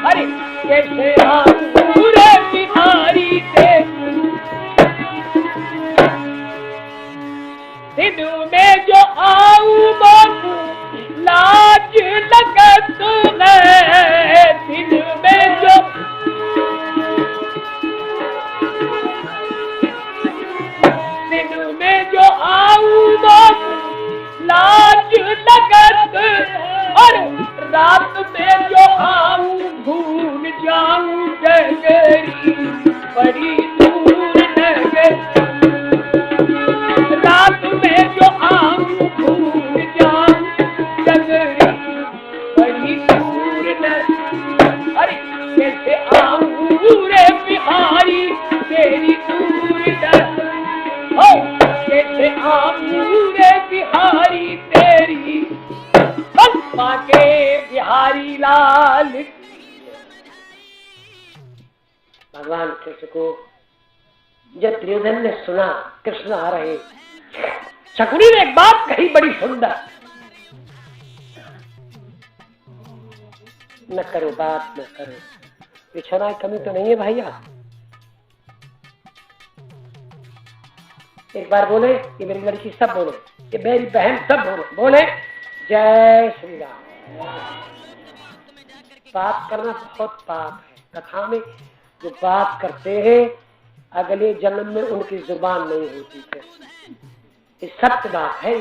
अरे कैसे आऊं रे बिहारी तेरी दिन में जो आऊं बाबू लाज लगत है, दिन में जो आऊं बाबू लाज लगत, और रात में जो आऊं भूल जाऊं डगरी, बड़ी दूर नगरी, रात में जो आऊं भूल जाऊं डगरी, बड़ी दूर नगरी, अरे कैसे आऊं रे बिहारी तेरी दूर नगरी, हो कैसे आऊं रे बिहारी तेरी, बप्पा के बिहारी लाल। भगवान कृष्ण को जब दुर्योधन ने सुना कृष्ण आ रहे, शकुनी ने एक बात कही बड़ी सुंदर, न करो बात न करो, बिछोना कमी तो नहीं है भैया। एक बार बोले, ये मेरी लड़की सब बोले, ये मेरी बहन सब बोले, बोले जय श्री राम। बात करना बहुत पाप है। कथा में जो बात करते हैं अगले जन्म में उनकी जुबान नहीं होती है, ये सत्य बात है।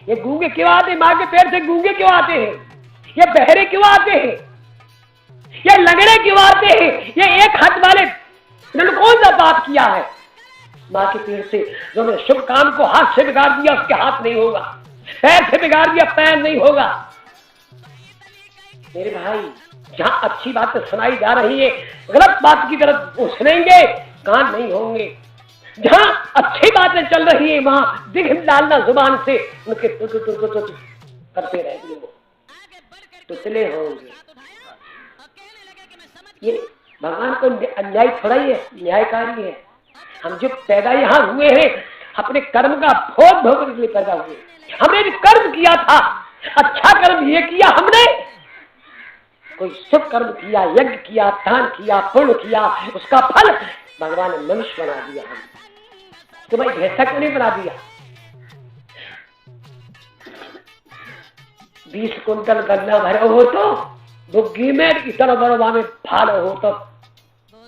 ये गूंगे क्यों आते, माँ के पैर से गूंगे क्यों आते हैं, ये बहरे क्यों आते हैं, ये लंगड़े क्यों आते हैं, ये एक हाथ वाले ने कौन सा पाप किया है। माँ के पेड़ से जो ने शुभ काम को हाथ से बिगाड़ दिया उसके हाथ नहीं होगा, पैर से बिगाड़ दिया पैर नहीं होगा। मेरे भाई जहाँ अच्छी बातें सुनाई जा रही है गलत बात की तरफ वो सुनेंगे, कान नहीं होंगे। जहाँ अच्छी बातें चल रही है वहाँ दिख डालना जुबान से, उनके करते रहेंगे, वो तुतले होंगे। ये भगवान को अन्याय थोड़ा ही है, न्यायकारी है। हम जो पैदा यहाँ हुए हैं अपने कर्म का भोग भोगने के लिए पैदा हुए। हमने भी कर्म किया था, अच्छा कर्म ये किया हमने, कोई शुभ कर्म किया, यज्ञ किया, दान किया, पुण्य किया, उसका फल भगवान ने मनुष्य बना दिया। हम तुम्हें भैंसा क्यों नहीं बना दिया, 20 कुंटल गन्ना भरे हो तो बुग्गी में इतना बड़ा में फालो हो तो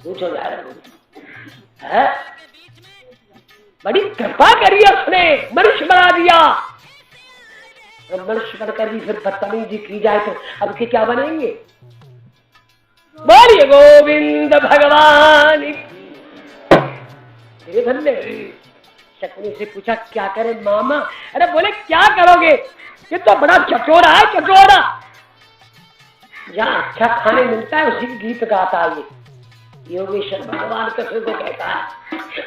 पूछो जा रहा है। बड़ी कृपा करी उसने, मनुष्य बना दिया। मनुष्य बनकर भी फिर बदतमीजी की जाए तो अब के क्या बनेंगे। बोलिए गोविंद भगवान। शकुनी से पूछा क्या करे मामा। अरे बोले क्या करोगे, ये तो बड़ा चटोरा है, चटोरा। जहाँ अच्छा खाने मिलता है उसी गीत गाता है ये योगेश्वर भगवान कृष्ण को कहता है।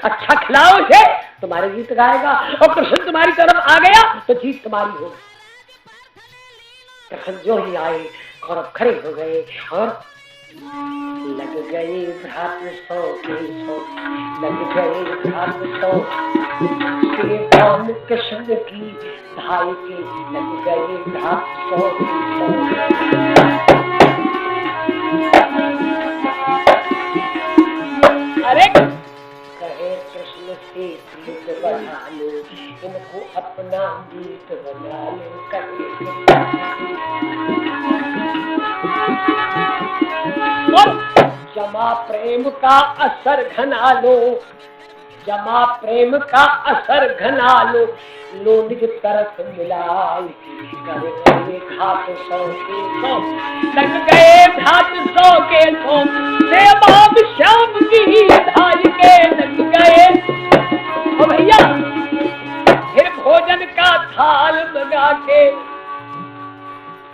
अच्छा खिलाओ उसे, तुम्हारे गीत गाएगा, और कृष्ण तुम्हारी तरफ आ गया तो जीत तुम्हारी होगी। कृष्ण जो ही आए और खड़े हो गए और लग गए भ्रात सौ के सौ, लग गए भ्रात सौ के भान कृष्ण की भाई के, लग गए भ्रात सौ के सौ। अरे कहे कृष्ण से गीत बना लो, इनको अपना गीत बना लो। जमा प्रेम का असर घना लो, जमा प्रेम का असर घना लो, लो निज तरफ मिलाई कर गए घाट सौ के सौ, लग गए घाट सौ के सौ। देवा श्याम की धाई के लग गए। ओ भैया फिर भोजन का थाल मंगा के,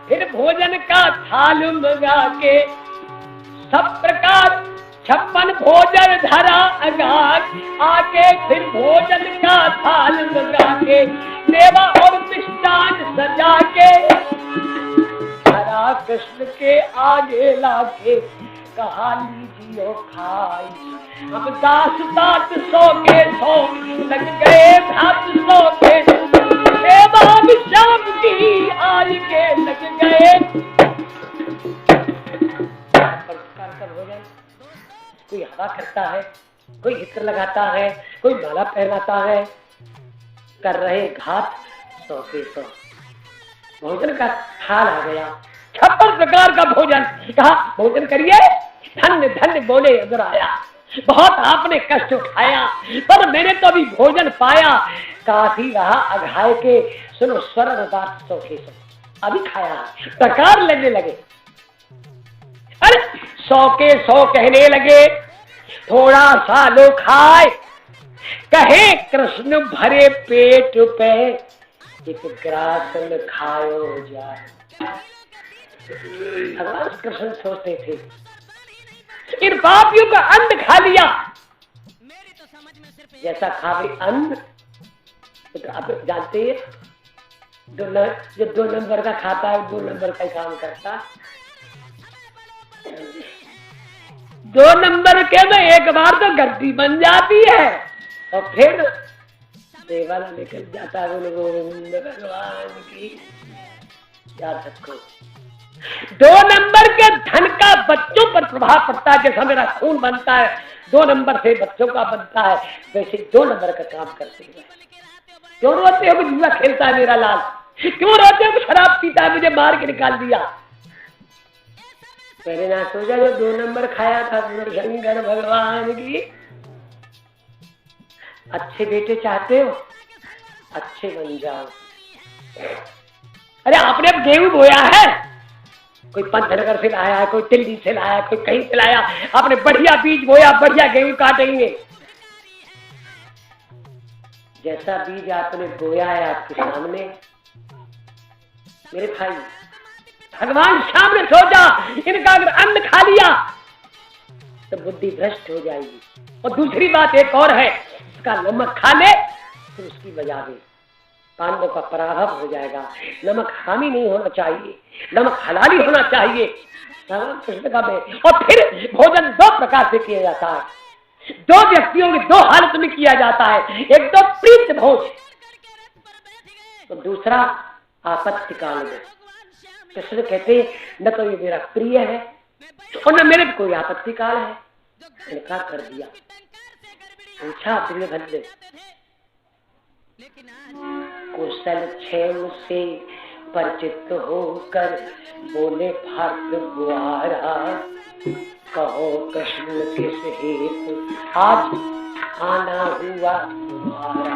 फिर भोजन का थाल मंगा के, सब प्रकार 56 भोजन धरा अगाग, आके फिर भोजन का थाल मंगा के, मेवा और मिष्टान सजा के, धरा कृष्ण के आगे लाके, कहा लीजिए खाई। अब दास दात 100 के 100, लग गए भात 100 के, मेवा श्याम की आज के लग गए। कोई हवा करता है, कोई इत्र लगाता है, कोई माला पहनाता है, कर रहे घाट 100 के 100। भोजन का थाल आ गया, 56 प्रकार का भोजन। कहा भोजन करिए, धन्य धन्य बोले अगर आया। बहुत आपने कष्ट उठाया पर मैंने तो अभी भोजन पाया, काफी रहा अघाय के, सुनो स्वर्ण बात 100 के 100 अभी खाया। प्रकार लगने लगे। अरे 100 के 100 कहने लगे, थोड़ा सा लो खाए, कहे कृष्ण भरे पेट पे एक ग्रास में खाओ जाए। भगवान कृष्ण सोचते थे इन पापियों का अन्न खा लिया, जैसा खावे अन्न तो आप जानते हैं, जो 2 नंबर का खाता है 2 नंबर का काम करता। 2 नंबर के तो एक बार तो गद्दी बन जाती है और फिर देवाला निकल जाता है। बोलो गोविंद भगवान की याद रखो। 2 नंबर के धन का बच्चों पर प्रभाव पड़ता है। जैसा मेरा खून बनता है 2 नंबर से बच्चों का बनता है, वैसे 2 नंबर का काम करते हैं। क्यों रोते हो? जुआ खेलता है मेरा लाल। क्यों रोते हो? शराब पीता है, मुझे मार के निकाल दिया। पहले ना सोचा जो 2 नंबर खाया था शंकर भगवान की। अच्छे बेटे चाहते हो, अच्छे बन जाओ। अरे आपने अब गेहूं बोया है, कोई पंचनगर से लाया है, कोई दिल्ली से लाया, कोई कहीं से लाया, आपने बढ़िया बीज बोया, बढ़िया गेहूं काटेंगे। जैसा बीज आपने बोया है आपके सामने, मेरे भाई भगवान श्याम ने सोचा इनका अगर अन्न खा लिया तो बुद्धि भ्रष्ट हो जाएगी। और दूसरी बात एक और है, इसका नमक खा ले तो उसकी वजह में पांडवों का पराभव हो जाएगा। नमक हरामी नहीं होना चाहिए, नमक हलाली होना चाहिए। भगवान कृष्ण का में। और फिर भोजन 2 प्रकार से किया जाता है, 2 व्यक्तियों की 2 हालत में किया जाता है। एक तो प्रीत भोज, तो दूसरा आपत्ति काल में। कृष्ण कहते न तो ये मेरा प्रिय है और न मेरे कोई आपत्ति काल है। इनका कर दिया। पूछा दुर्योधन ने, कुशल क्षेम से परिचित होकर बोले भक्त गुहारा, कहो कृष्ण किस हेतु आज आना हुआ तुम्हारा।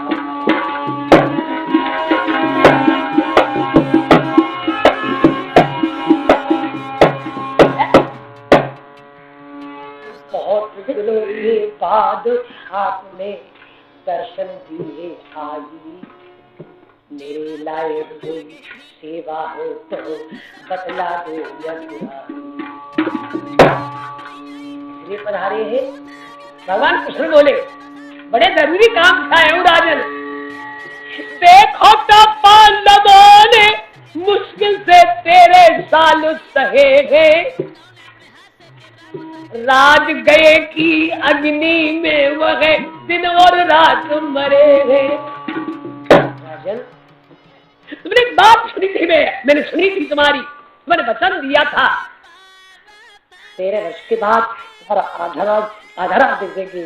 बहुत दिनों के बाद आपने दर्शन दिए आई, मेरे लायक कोई सेवा हो तो बतला दो इसलिए पधारे हैं। भगवान कृष्ण बोले बड़े जरूरी काम था राजन। देखो तो पांडवों ने मुश्किल से 13 साल सहे हैं, राज गए की अग्नि में वह दिन और रात मरे हैं। राजन तुमने एक बात सुनी थी, मैंने सुनी थी तुम्हारी, मैंने वचन दिया था 13 वर्ष के बाद आधारा देगी।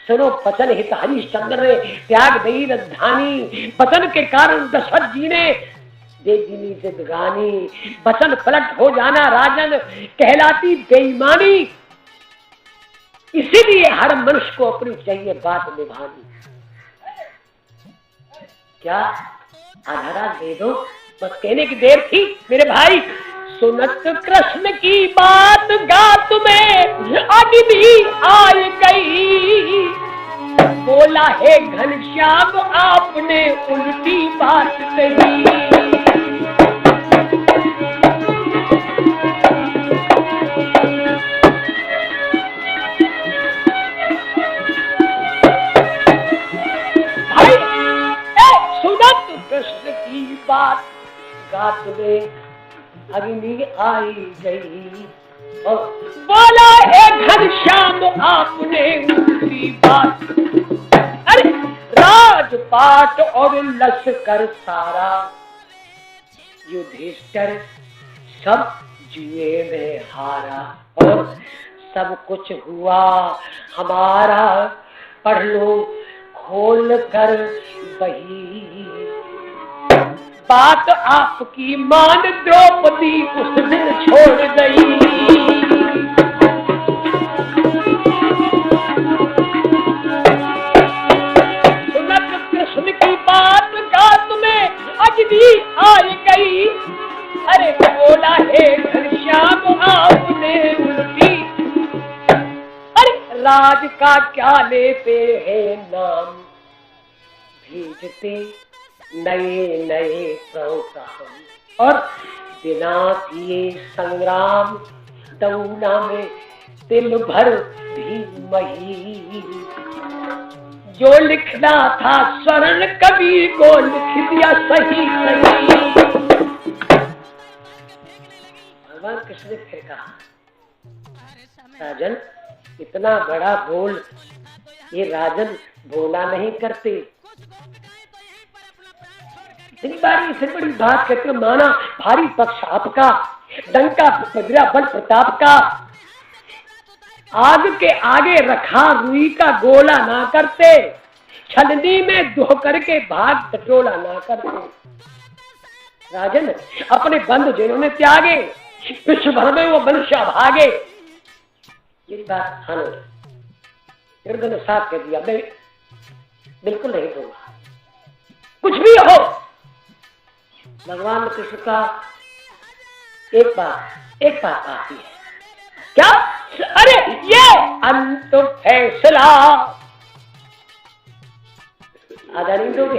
सुनो वचन हित हरिश्चंद्र ने त्याग दई राजधानी, वचन के कारण दशरथ जी ने दे दीनी जिंदगानी। वचन पलट हो जाना राजन कहलाती बेईमानी, इसीलिए हर मनुष्य को अपनी चाहिए बात निभानी। क्या आधारा दे दो, बस कहने की देर थी मेरे भाई। सुनत कृष्ण की बात गात में अग्नि आई गई, बोला है घनश्याम आपने उल्टी बात कही। बात गात में अग्नि आई गई और बोला है घनश्याम आपने उनकी बात। अरे राजपाट और लश्कर सारा युधिष्ठिर सब जुए में हारा और सब कुछ हुआ हमारा। पढ़ लो खोल कर बही, बात आपकी मान द्रौपदी उस दिन छोड़ गई। सुनत कृष्ण की बात का तुम्हें अग्नि आई गई, अरे बोला है घनश्याम आपने उल्टी। अरे राज का क्या लेते हैं नाम, भेजते नए नए प्रोत्साहन और बिना किए संग्राम दौना में तिल भर भी मही। जो लिखना था स्वर्ण कवि को लिख दिया सही सही। भगवान कृष्ण ने फिर कहा राजन इतना बड़ा बोल ये राजन बोला नहीं करते। इतनी बड़ी बात कहते माना भारी पक्ष आपका, डंका बजरा बल प्रताप का, आग के आगे रखा रुई का गोला ना करते, छलनी में धो करके भाग टटोला ना करते। राजन अपने बंधु जिन्होंने त्यागे, विश्व भर में वो मनुष्य भागे। ये बात हृदय ने साफ कह दिया, मैं बिल्कुल नहीं दूंगा कुछ भी हो। भगवान कृष्ण का एक बात आती है क्या, अरे ये अंत फैसला आधा नहीं दोगे,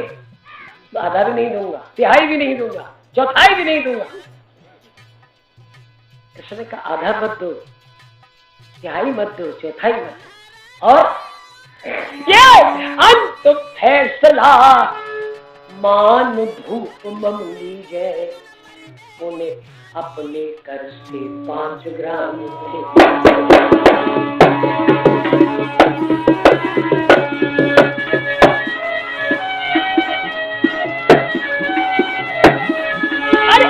आधा भी नहीं दूंगा, तिहाई भी नहीं दूंगा, चौथाई भी नहीं दूंगा। कृष्ण ने कहा आधा मत दो, तिहाई मत दो, चौथाई मत दो, और ये अंत फैसला मान भूप मम लीजे, उन्हें अपने कर से 5 ग्राम अरे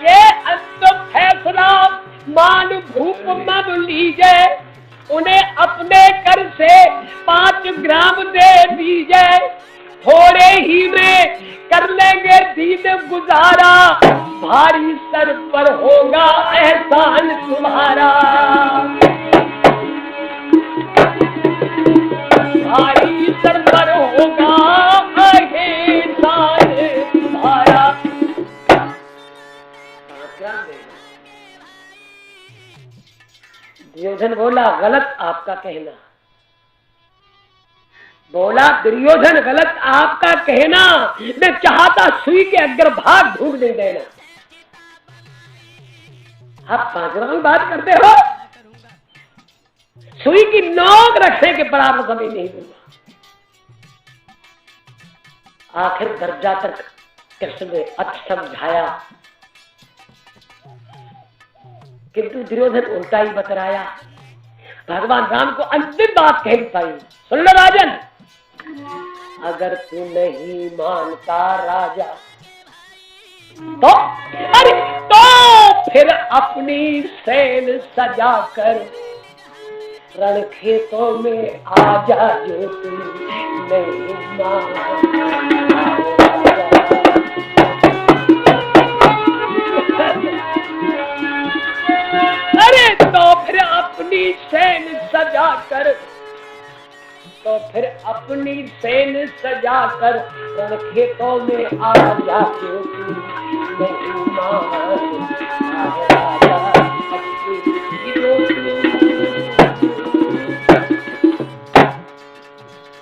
ये अंतिम फैसला मान भूप मम लीजे, उन्हें अपने कर से 5 ग्राम दे दीजिए। थोड़े ही में कर लेंगे दीन गुजारा, भारी सर पर होगा एहसान तुम्हारा, भारी सर पर होगा एहसान तुम्हारा। दुर्योधन बोला गलत आपका कहना, बोला दुर्योधन गलत आपका कहना, मैं चाहता सुई के अग्रभाग ढूंढ दे देना। आप 5वां बात करते हो, सुई की नोक रखने के बराबर समय नहीं दूंगा। आखिर दर्जा तक कृष्ण ने अच्छा समझाया, किंतु दुर्योधन उल्टा ही बतराया। भगवान राम को अंतिम बात कह पाई, सुन लो राजन, अगर तू नहीं मानता राजा तो अरे तो फिर अपनी सेन सजा कर रण खेतों में आजा, जो तू नहीं मानता। अरे तो फिर अपनी सेन सजा कर, तो फिर अपनी सेन सजा कर रण खेतों में आ जा, जो तू नहीं मानता राजा।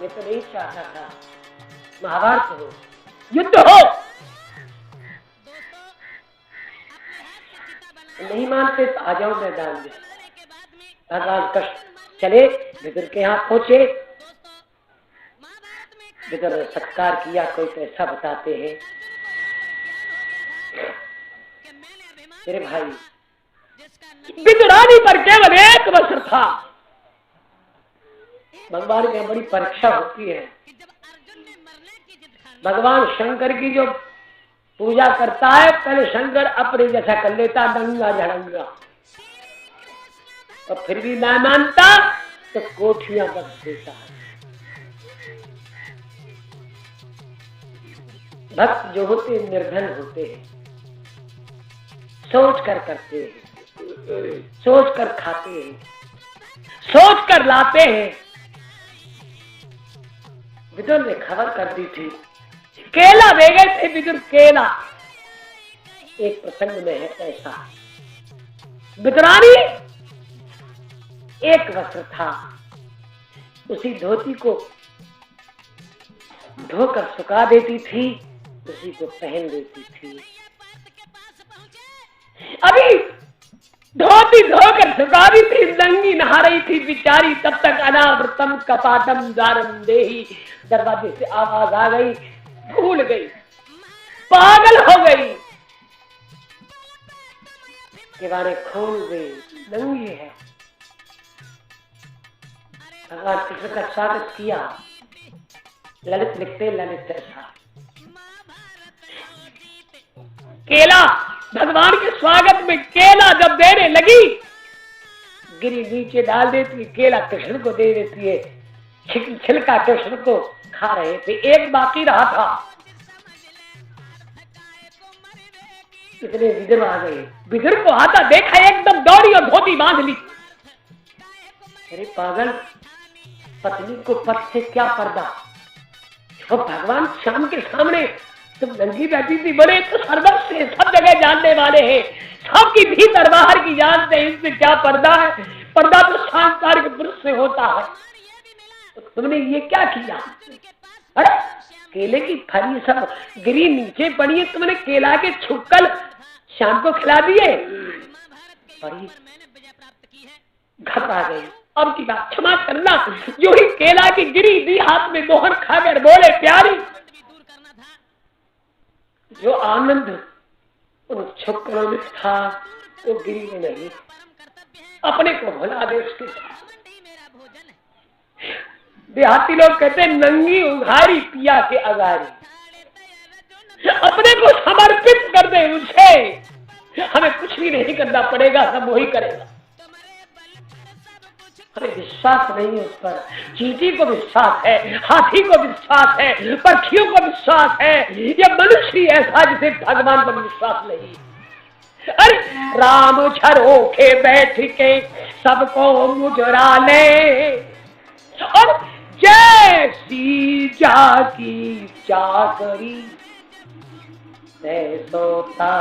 ये तो नहीं चाहता था महाभारत हो, युद्ध हो, नहीं मानते तो आ जाओ मैदान में। भगवान कृष्ण चले, विदुर के यहाँ पहुंचे, विदुर ने सत्कार किया, कोई तो ऐसा बताते हैं मेरे भाई विदुरानी पर केवल 1 वर्ष था। भगवान की बड़ी परीक्षा होती है, भगवान शंकर की जो पूजा करता है पहले शंकर अपने जैसा कर लेता, डंगा झड़ंगा, और फिर भी ना मानता तो कोठियां बख्श देता है। भक्त जो होते निर्धन होते हैं, सोच कर करते हैं, सोच कर खाते हैं, सोच कर लाते हैं। विदुर ने खबर कर दी थी, केला दे गए थे विदुर, केला। एक प्रसंग में है ऐसा, विदुरानी 1 वस्त्र था, उसी धोती को धोकर सुखा देती थी, उसी को पहन देती थी। अभी धोती धोकर सुखा दी थी, नंगी नहा रही थी बिचारी, तब तक अनावृतम कपाटम द्वारम देहि, दरवाजे से आवाज आ गई, भूल गई, पागल हो गई, किवाड़े खोल गई, नंगी है। भगवान कृष्ण का स्वागत किया, ललित लिखते ललित ऐसा केला, भगवान के स्वागत में केला जब देने लगी, गिरी नीचे डाल देती, केला कृष्ण को दे देती है, छिलका कृष्ण को खा रहे थे, एक बाकी रहा था। इतने विदुर आ गए, विदुर को आता देखा, एकदम दौड़ी और धोती बांध ली। अरे पागल, पत्नी को पथ से क्या पर्दा, और भगवान श्याम के सामने तुम नंगी बैठी थी, बड़े तो सर्वस्व से सब जगह जानने वाले हैं, सबकी भीतर बाहर की जानते हैं, इससे क्या पर्दा है, पर्दा तो शांतार के पुरुष से होता है, तो तुमने ये क्या किया? अरे केले की फली सब गिरी नीचे पड़ी है, तुमने केला के छुक्कल शाम को खिला दिए। बड़ी घबरा गई, अब की बात क्षमा करना, जो ही केला की गिरी दी हाथ में, मोहन खाकर बोले प्यारी, जो आनंद उन छुक्कलों में था वो गिरी में नहीं, अपने को भुला दे उसके साथ। देहाती लोग कहते हैं नंगी उघारी पिया के अगारी, अपने को समर्पित कर दे उसे, हमें कुछ भी नहीं करना पड़ेगा, सब वही करेगा। हमें विश्वास नहीं है उस पर। चींटी को विश्वास है, हाथी को विश्वास है, पक्षियों को विश्वास है, ये मनुष्य ही ऐसा जिसे भगवान पर विश्वास नहीं। अरे राम झरोखे बैठ के सबको मुजरा ले, और जैसी जाकी चाकरी सोता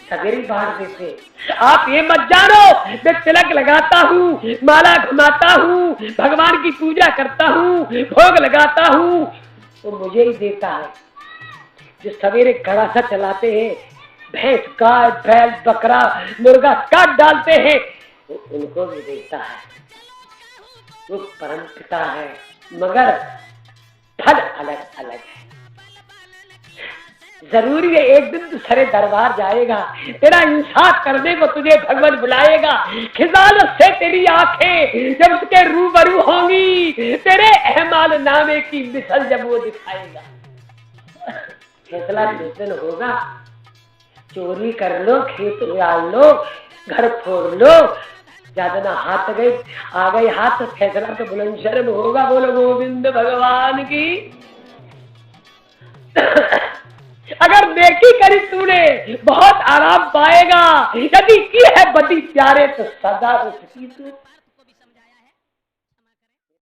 सवेरे बांट देते। आप ये मत जानो मैं तिलक लगाता हूँ, माला घुमाता हूँ, भगवान की पूजा करता हूँ, भोग लगाता हूँ, तो मुझे ही देता है। जो सवेरे घड़ा सा चलाते हैं, भैंस गाय बैल बकरा मुर्गा काट डालते हैं, वो उनको भी देता है। वो परम पिता है, मगर फल अलग अलग है। जरूरी है एक दिन तू सरे दरबार जाएगा, तेरा इंसाफ करने को तुझे भगवान बुलाएगा। खिजालत से तेरी आंखें जब उसके रूबरू होंगी, तेरे अहमाल नामे की मिसल जब वो दिखाएगा। फैसला जिस दिन होगा, चोरी कर लो, खेत उड़ाल लो, घर फोड़ लो, ज्यादा ना हाथ आ गए हाथ, तो फैसला तो बुलंदशर्म होगा। बोलो गोविंद भगवान की। अगर नेकी करी तूने बहुत आराम पाएगा, यदि की है बदी प्यारे तो सदा उसकी तू